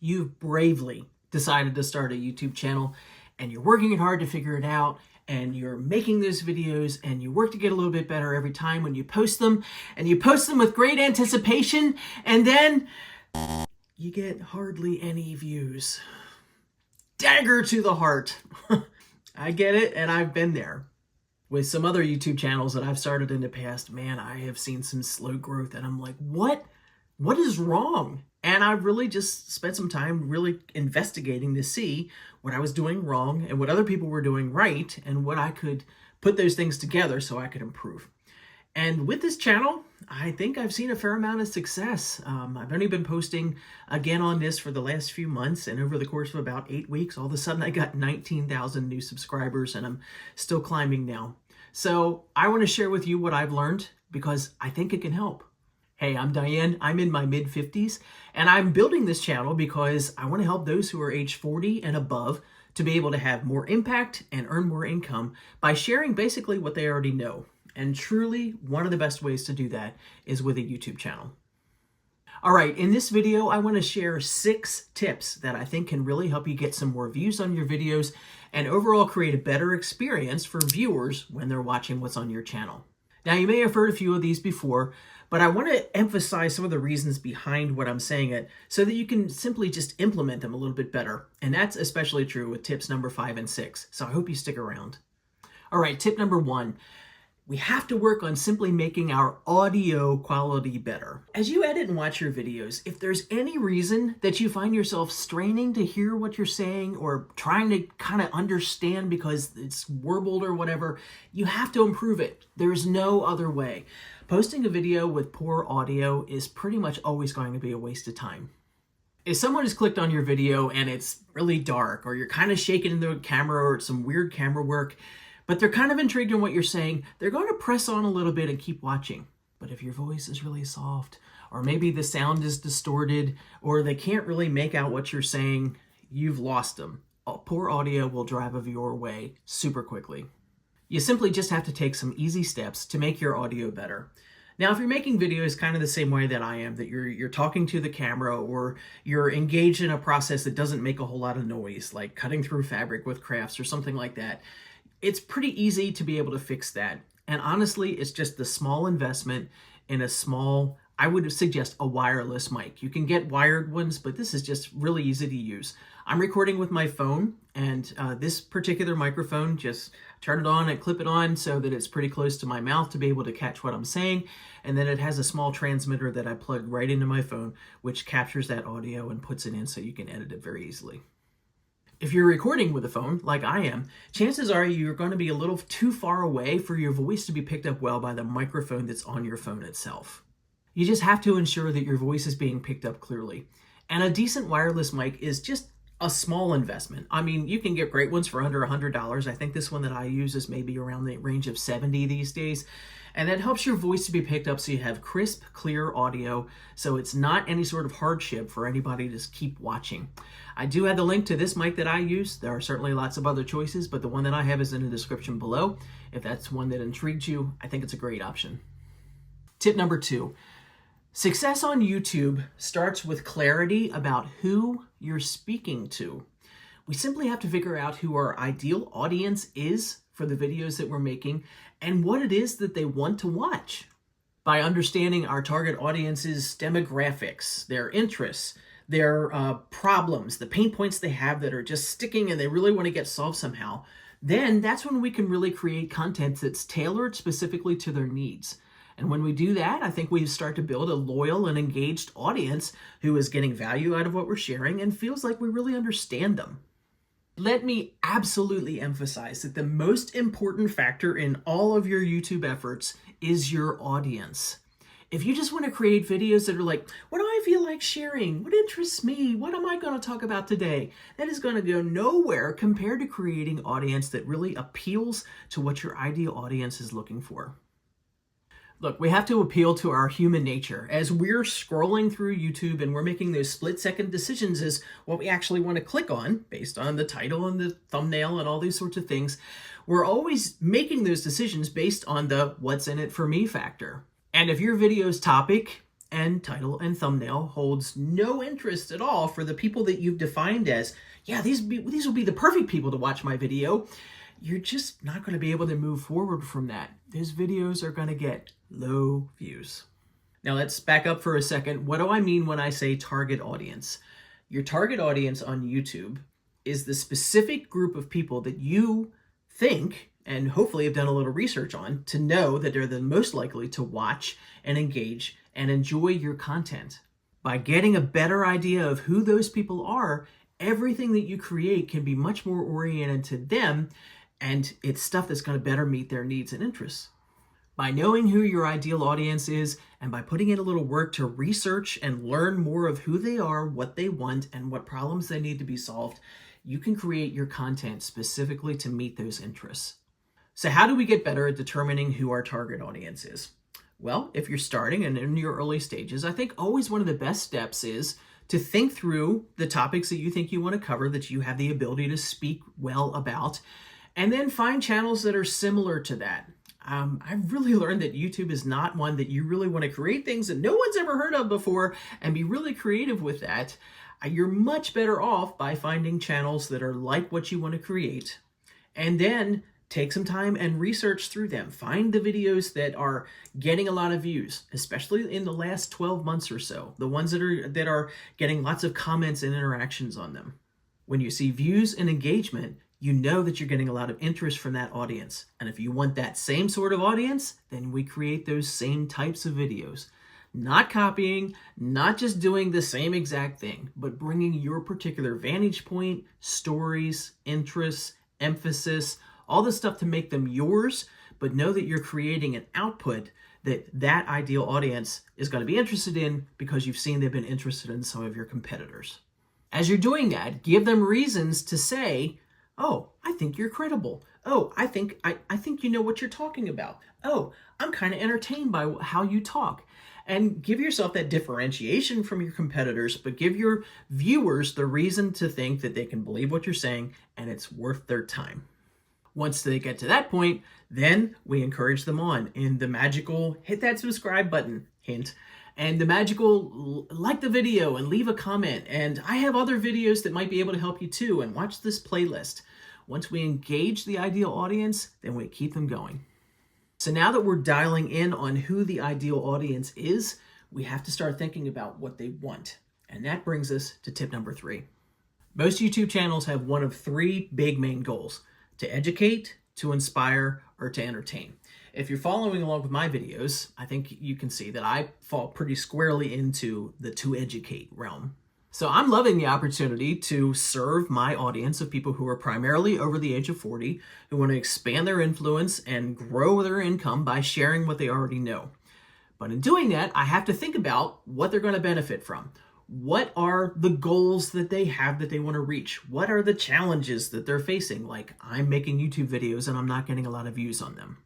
you've bravely decided to start a YouTube channel and you're working hard to figure it out and you're making those videos and you work to get a little bit better every time when you post them, and you post them with great anticipation, and then you get hardly any views. Dagger to the heart. I get it, and I've been there. With some other YouTube channels that I've started in the past, man, I have seen some slow growth, and I'm like, what is wrong? And I really just spent some time really investigating to see what I was doing wrong and what other people were doing right, and what I could put those things together so I could improve. And with this channel, I think I've seen a fair amount of success. I've only been posting again on this for the last few months, and over the course of about 8 weeks, all of a sudden I got 19,000 new subscribers, and I'm still climbing now. So I want to share with you what I've learned because I think it can help. Hey, I'm Diane. I'm in my mid-50s, and I'm building this channel because I want to help those who are age 40 and above to be able to have more impact and earn more income by sharing basically what they already know. And truly, one of the best ways to do that is with a YouTube channel. All right, in this video, I want to share 6 tips that I think can really help you get some more views on your videos and overall create a better experience for viewers when they're watching what's on your channel. Now, you may have heard a few of these before, but I want to emphasize some of the reasons behind what I'm saying it so that you can simply just implement them a little bit better. And that's especially true with tips number 5 and 6. So I hope you stick around. All right, tip number 1. We have to work on simply making our audio quality better. As you edit and watch your videos, if there's any reason that you find yourself straining to hear what you're saying or trying to kind of understand because it's warbled or whatever, you have to improve it. There's no other way. Posting a video with poor audio is pretty much always going to be a waste of time. If someone has clicked on your video and it's really dark, or you're kind of shaking the camera, or it's some weird camera work, but they're kind of intrigued in what you're saying, they're going to press on a little bit and keep watching. But if your voice is really soft, or maybe the sound is distorted, or they can't really make out what you're saying, you've lost them. Poor audio will drive a viewer away super quickly. You simply just have to take some easy steps to make your audio better. Now, if you're making videos kind of the same way that I am, that you're talking to the camera, or you're engaged in a process that doesn't make a whole lot of noise, like cutting through fabric with crafts or something like that, it's pretty easy to be able to fix that. And honestly, it's just the small investment in a small, I would suggest a wireless mic. You can get wired ones, but this is just really easy to use. I'm recording with my phone, and this particular microphone, just turn it on and clip it on so that it's pretty close to my mouth to be able to catch what I'm saying. And then it has a small transmitter that I plug right into my phone, which captures that audio and puts it in so you can edit it very easily. If you're recording with a phone, like I am, chances are you're going to be a little too far away for your voice to be picked up well by the microphone that's on your phone itself. You just have to ensure that your voice is being picked up clearly. And a decent wireless mic is just a small investment. I mean, you can get great ones for under $100. I think this one that I use is maybe around the range of $70 these days. And that helps your voice to be picked up so you have crisp, clear audio, so it's not any sort of hardship for anybody to just keep watching. I do have the link to this mic that I use. There are certainly lots of other choices, but the one that I have is in the description below. If that's one that intrigued you, I think it's a great option. Tip number 2. Success on YouTube starts with clarity about who you're speaking to. We simply have to figure out who our ideal audience is for the videos that we're making and what it is that they want to watch. By understanding our target audience's demographics, their interests, their problems, the pain points they have that are just sticking and they really want to get solved somehow, then that's when we can really create content that's tailored specifically to their needs. And when we do that, I think we start to build a loyal and engaged audience who is getting value out of what we're sharing and feels like we really understand them. Let me absolutely emphasize that the most important factor in all of your YouTube efforts is your audience. If you just want to create videos that are like, what do I feel like sharing? What interests me? What am I going to talk about today? That is going to go nowhere compared to creating an audience that really appeals to what your ideal audience is looking for. Look, we have to appeal to our human nature. As we're scrolling through YouTube and we're making those split-second decisions as what we actually want to click on based on the title and the thumbnail and all these sorts of things, we're always making those decisions based on the what's in it for me factor. And if your video's topic and title and thumbnail holds no interest at all for the people that you've defined as, yeah, these will be the perfect people to watch my video, you're just not going to be able to move forward from that. Those videos are going to get low views. Now let's back up for a second. What do I mean when I say target audience? Your target audience on YouTube is the specific group of people that you think and hopefully have done a little research on to know that they're the most likely to watch and engage and enjoy your content. By getting a better idea of who those people are, everything that you create can be much more oriented to them, and it's stuff that's going to better meet their needs and interests. By knowing who your ideal audience is and by putting in a little work to research and learn more of who they are, what they want, and what problems they need to be solved, you can create your content specifically to meet those interests. So how do we get better at determining who our target audience is? Well, if you're starting and in your early stages, I think always one of the best steps is to think through the topics that you think you want to cover, that you have the ability to speak well about, and then find channels that are similar to that. I've really learned that YouTube is not one that you really want to create things that no one's ever heard of before and be really creative with that. You're much better off by finding channels that are like what you want to create, and then take some time and research through them. Find the videos that are getting a lot of views, especially in the last 12 months or so, the ones that are getting lots of comments and interactions on them. When you see views and engagement, you know that you're getting a lot of interest from that audience. And if you want that same sort of audience, then we create those same types of videos. Not copying, not just doing the same exact thing, but bringing your particular vantage point, stories, interests, emphasis, all the stuff to make them yours, but know that you're creating an output that ideal audience is going to be interested in because you've seen they've been interested in some of your competitors. As you're doing that, give them reasons to say, oh, I think you're credible. Oh, I think you know what you're talking about. Oh, I'm kind of entertained by how you talk. And give yourself that differentiation from your competitors, but give your viewers the reason to think that they can believe what you're saying and it's worth their time. Once they get to that point, then we encourage them on in the magical hit that subscribe button hint, and the magical like the video and leave a comment. And I have other videos that might be able to help you too, and watch this playlist. Once we engage the ideal audience, then we keep them going. So now that we're dialing in on who the ideal audience is, we have to start thinking about what they want. And that brings us to tip number 3. Most YouTube channels have one of 3 big main goals: to educate, to inspire, or to entertain. If you're following along with my videos, I think you can see that I fall pretty squarely into the to educate realm. So I'm loving the opportunity to serve my audience of people who are primarily over the age of 40, who want to expand their influence and grow their income by sharing what they already know. But in doing that, I have to think about what they're going to benefit from. What are the goals that they have that they want to reach? What are the challenges that they're facing? Like, I'm making YouTube videos and I'm not getting a lot of views on them.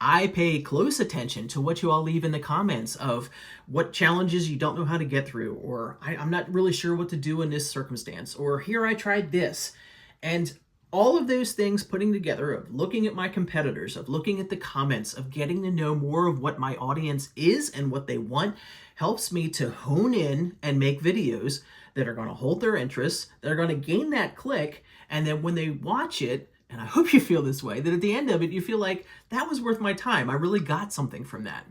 I pay close attention to what you all leave in the comments of what challenges you don't know how to get through, or I'm not really sure what to do in this circumstance, or here I tried this. And all of those things putting together, of looking at my competitors, of looking at the comments, of getting to know more of what my audience is and what they want, helps me to hone in and make videos that are going to hold their interests, that are going to gain that click, and then when they watch it, and I hope you feel this way, that at the end of it, you feel like that was worth my time. I really got something from that.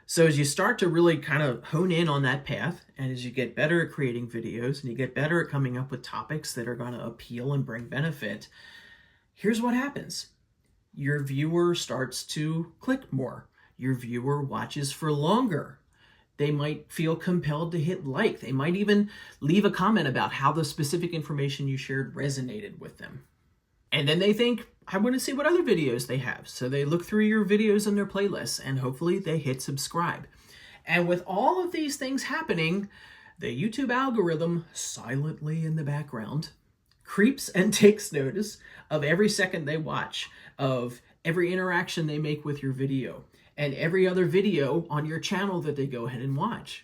So as you start to really kind of hone in on that path, and as you get better at creating videos, and you get better at coming up with topics that are going to appeal and bring benefit, here's what happens. Your viewer starts to click more. Your viewer watches for longer. They might feel compelled to hit like. They might even leave a comment about how the specific information you shared resonated with them. And then they think, I want to see what other videos they have. So they look through your videos in their playlists, and hopefully they hit subscribe. And with all of these things happening, the YouTube algorithm silently in the background creeps and takes notice of every second they watch, of every interaction they make with your video, and every other video on your channel that they go ahead and watch.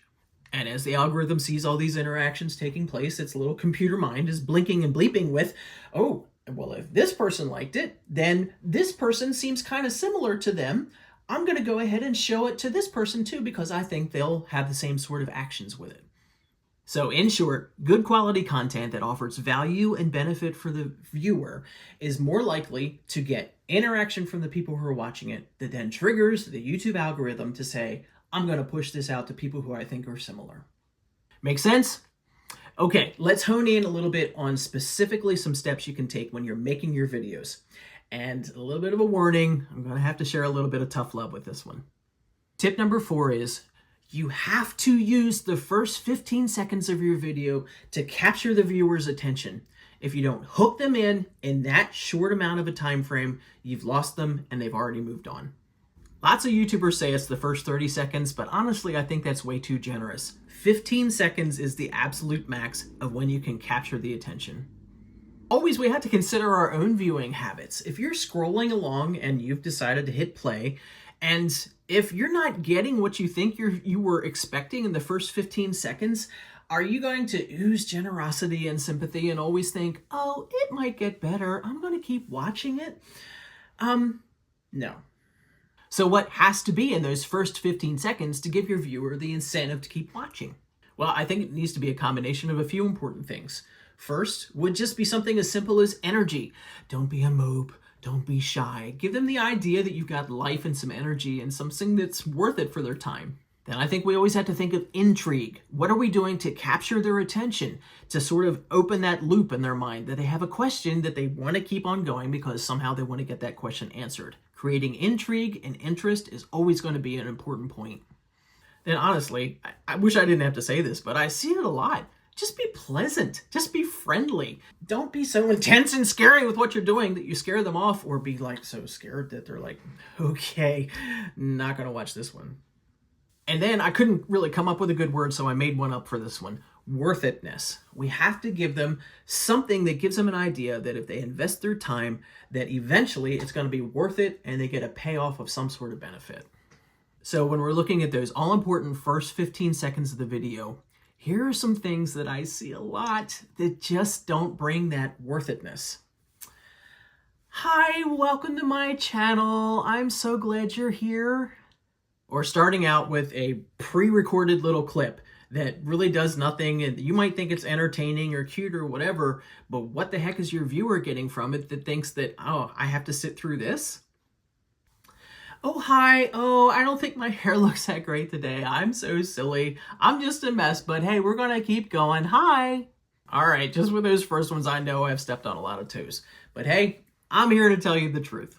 And as the algorithm sees all these interactions taking place, its little computer mind is blinking and bleeping with, oh, well, if this person liked it, then this person seems kind of similar to them. I'm going to go ahead and show it to this person too because I think they'll have the same sort of actions with it. So in short, good quality content that offers value and benefit for the viewer is more likely to get interaction from the people who are watching it that then triggers the YouTube algorithm to say, I'm going to push this out to people who I think are similar. Make sense? Okay, let's hone in a little bit on specifically some steps you can take when you're making your videos. And a little bit of a warning, I'm going to have to share a little bit of tough love with this one. Tip number 4 is you have to use the first 15 seconds of your video to capture the viewer's attention. If you don't hook them in that short amount of a time frame, you've lost them and they've already moved on. Lots of YouTubers say it's the first 30 seconds, but honestly, I think that's way too generous. 15 seconds is the absolute max of when you can capture the attention. Always, we have to consider our own viewing habits. If you're scrolling along and you've decided to hit play, and if you're not getting what you think you were expecting in the first 15 seconds, are you going to ooze generosity and sympathy and always think, oh, it might get better, I'm going to keep watching it? No. So what has to be in those first 15 seconds to give your viewer the incentive to keep watching? Well, I think it needs to be a combination of a few important things. First would just be something as simple as energy. Don't be a mope. Don't be shy. Give them the idea that you've got life and some energy and something that's worth it for their time. Then I think we always have to think of intrigue. What are we doing to capture their attention, to sort of open that loop in their mind, that they have a question that they want to keep on going because somehow they want to get that question answered. Creating intrigue and interest is always going to be an important point. Then honestly, I wish I didn't have to say this, but I see it a lot. Just be pleasant. Just be friendly. Don't be so intense and scary with what you're doing that you scare them off, or be like so scared that they're like, okay, not going to watch this one. And then I couldn't really come up with a good word, so I made one up for this one. Worth itness. We have to give them something that gives them an idea that if they invest their time, that eventually it's going to be worth it and they get a payoff of some sort of benefit. So when we're looking at those all-important first 15 seconds of the video, here are some things that I see a lot that just don't bring that worth itness. Hi, welcome to my channel. I'm so glad you're here. Or starting out with a pre-recorded little clip that really does nothing, and you might think it's entertaining or cute or whatever, but what the heck is your viewer getting from it that thinks that, oh, I have to sit through this? Oh, hi. Oh, I don't think my hair looks that great today. I'm so silly. I'm just a mess, but hey, we're going to keep going. Hi. All right, just with those first ones, I know I've stepped on a lot of toes. But hey, I'm here to tell you the truth.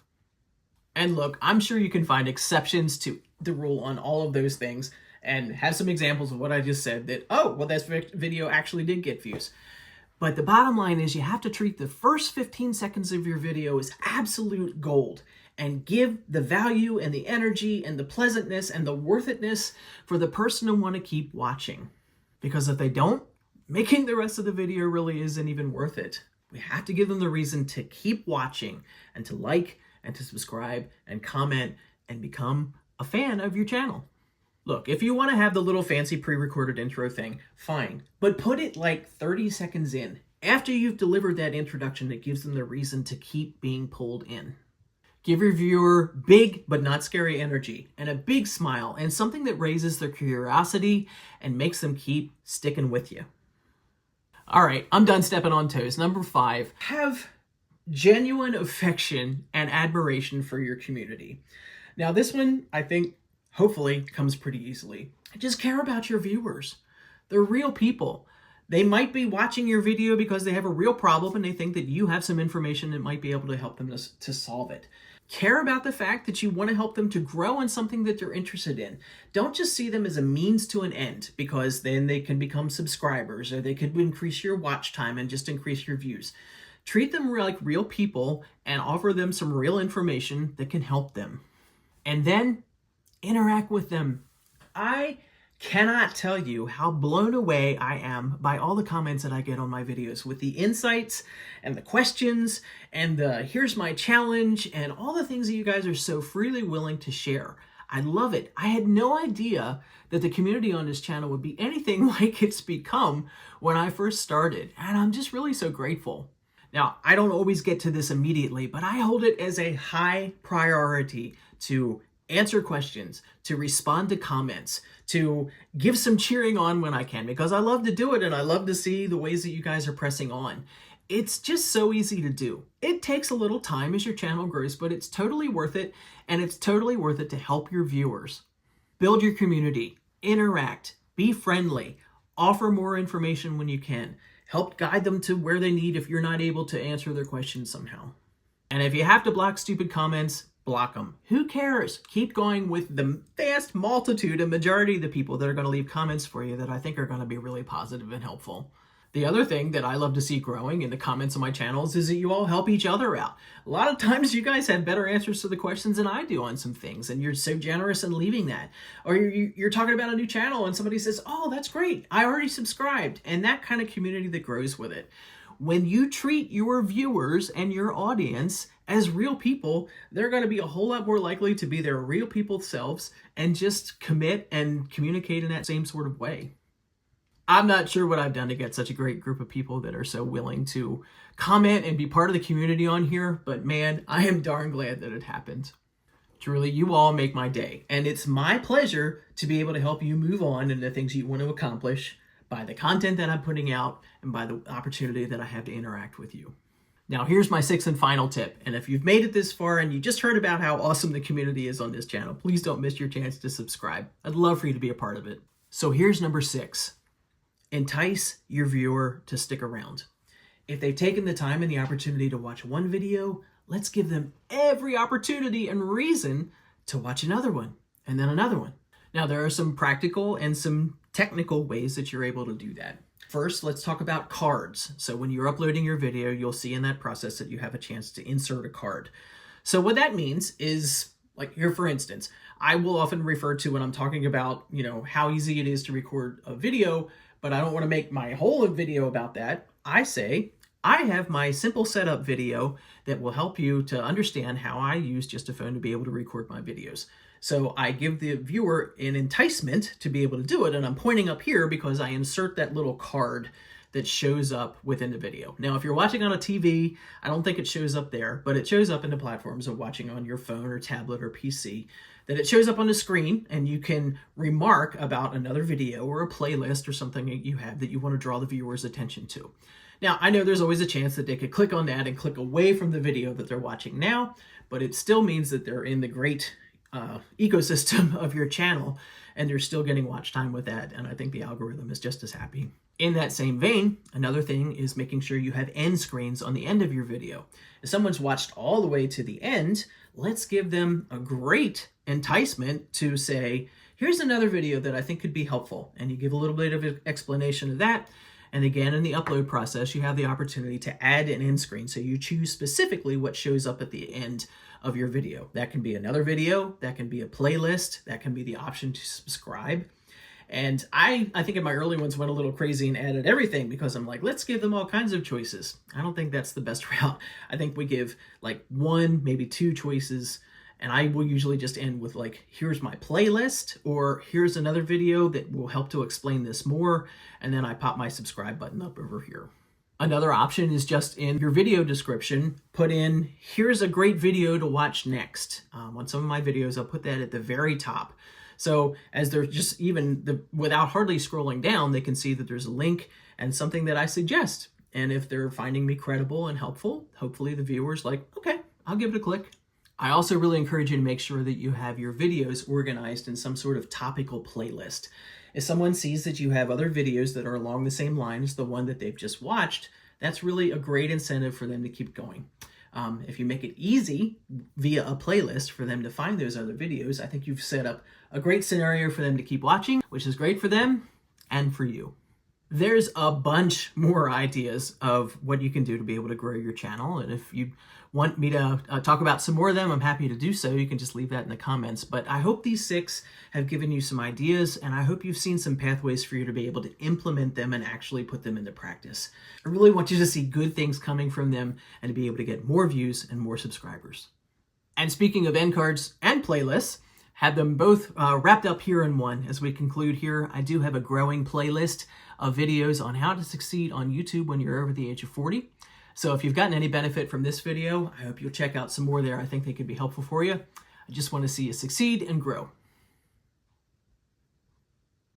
And look, I'm sure you can find exceptions to the rule on all of those things and have some examples of what I just said that, oh, well, this video actually did get views. But the bottom line is you have to treat the first 15 seconds of your video as absolute gold and give the value and the energy and the pleasantness and the worth itness for the person to want to keep watching. Because if they don't, making the rest of the video really isn't even worth it. We have to give them the reason to keep watching and to like and to subscribe and comment and become a fan of your channel. Look, if you want to have the little fancy pre-recorded intro thing, fine. But put it like 30 seconds in. After you've delivered that introduction that gives them the reason to keep being pulled in. Give your viewer big but not scary energy and a big smile and something that raises their curiosity and makes them keep sticking with you. All right, I'm done stepping on toes. Number 5, have genuine affection and admiration for your community. Now this one, I think, hopefully comes pretty easily. Just care about your viewers. They're real people. They might be watching your video because they have a real problem and they think that you have some information that might be able to help them to solve it. Care about the fact that you want to help them to grow in something that they're interested in. Don't just see them as a means to an end, because then they can become subscribers or they could increase your watch time and just increase your views. Treat them like real people and offer them some real information that can help them. And then interact with them. I cannot tell you how blown away I am by all the comments that I get on my videos with the insights and the questions and the here's my challenge and all the things that you guys are so freely willing to share. I love it. I had no idea that the community on this channel would be anything like it's become when I first started, and I'm just really so grateful. Now, I don't always get to this immediately, but I hold it as a high priority to answer questions, to respond to comments, to give some cheering on when I can, because I love to do it and I love to see the ways that you guys are pressing on. It's just so easy to do. It takes a little time as your channel grows, but it's totally worth it, and it's totally worth it to help your viewers. Build your community, interact, be friendly, offer more information when you can, help guide them to where they need if you're not able to answer their questions somehow. And if you have to block stupid comments, block them. Who cares? Keep going with the vast multitude and majority of the people that are going to leave comments for you that I think are going to be really positive and helpful. The other thing that I love to see growing in the comments on my channels is that you all help each other out. A lot of times you guys have better answers to the questions than I do on some things, and you're so generous in leaving that. Or you're talking about a new channel and somebody says, oh, that's great, I already subscribed, and that kind of community that grows with it. When you treat your viewers and your audience as real people, they're going to be a whole lot more likely to be their real people selves and just commit and communicate in that same sort of way. I'm not sure what I've done to get such a great group of people that are so willing to comment and be part of the community on here, but man, I am darn glad that it happened. Truly, you all make my day, and it's my pleasure to be able to help you move on into the things you want to accomplish by the content that I'm putting out and by the opportunity that I have to interact with you. Now, here's my sixth and final tip, and if you've made it this far and you just heard about how awesome the community is on this channel, please don't miss your chance to subscribe. I'd love for you to be a part of it. So here's number 6. Entice your viewer to stick around. If they've taken the time and the opportunity to watch one video, let's give them every opportunity and reason to watch another one, and then another one. Now, there are some practical and some technical ways that you're able to do that. First, let's talk about cards. So when you're uploading your video, you'll see in that process that you have a chance to insert a card. So what that means is, like here, for instance, I will often refer to when I'm talking about, how easy it is to record a video, but I don't want to make my whole video about that. I say, I have my simple setup video that will help you to understand how I use just a phone to be able to record my videos. So I give the viewer an enticement to be able to do it, and I'm pointing up here because I insert that little card that shows up within the video. Now, if you're watching on a TV, I don't think it shows up there, but it shows up in the platforms of watching on your phone or tablet or PC, that it shows up on the screen, and you can remark about another video or a playlist or something that you have that you want to draw the viewer's attention to. Now, I know there's always a chance that they could click on that and click away from the video that they're watching now, but it still means that they're in the great ecosystem of your channel, and they're still getting watch time with that, and I think the algorithm is just as happy. In that same vein, another thing is making sure you have end screens on the end of your video. If someone's watched all the way to the end, let's give them a great enticement to say, here's another video that I think could be helpful, and you give a little bit of an explanation of that. And again, in the upload process, you have the opportunity to add an end screen, so you choose specifically what shows up at the end of your video. That can be another video, that can be a playlist, that can be the option to subscribe. And I think in my early ones went a little crazy and added everything because I'm like, let's give them all kinds of choices. I don't think that's the best route. I think we give like 1, maybe 2 choices, and I will usually just end with like, here's my playlist, or here's another video that will help to explain this more, and then I pop my subscribe button up over here. Another option is just in your video description, put in, here's a great video to watch next. On some of my videos, I'll put that at the very top. So as they're just without hardly scrolling down, they can see that there's a link and something that I suggest. And if they're finding me credible and helpful, hopefully the viewer's like, okay, I'll give it a click. I also really encourage you to make sure that you have your videos organized in some sort of topical playlist. If someone sees that you have other videos that are along the same line as the one that they've just watched, that's really a great incentive for them to keep going. If you make it easy via a playlist for them to find those other videos, I think you've set up a great scenario for them to keep watching, which is great for them and for you. There's a bunch more ideas of what you can do to be able to grow your channel, and if you want me to talk about some more of them, I'm happy to do so. You can just leave that in the comments. But I hope these 6 have given you some ideas, and I hope you've seen some pathways for you to be able to implement them and actually put them into practice. I really want you to see good things coming from them and to be able to get more views and more subscribers. And speaking of end cards and playlists, have them both wrapped up here in one. As we conclude here, I do have a growing playlist of videos on how to succeed on YouTube when you're over the age of 40. So if you've gotten any benefit from this video, I hope you'll check out some more there. I think they could be helpful for you. I just want to see you succeed and grow.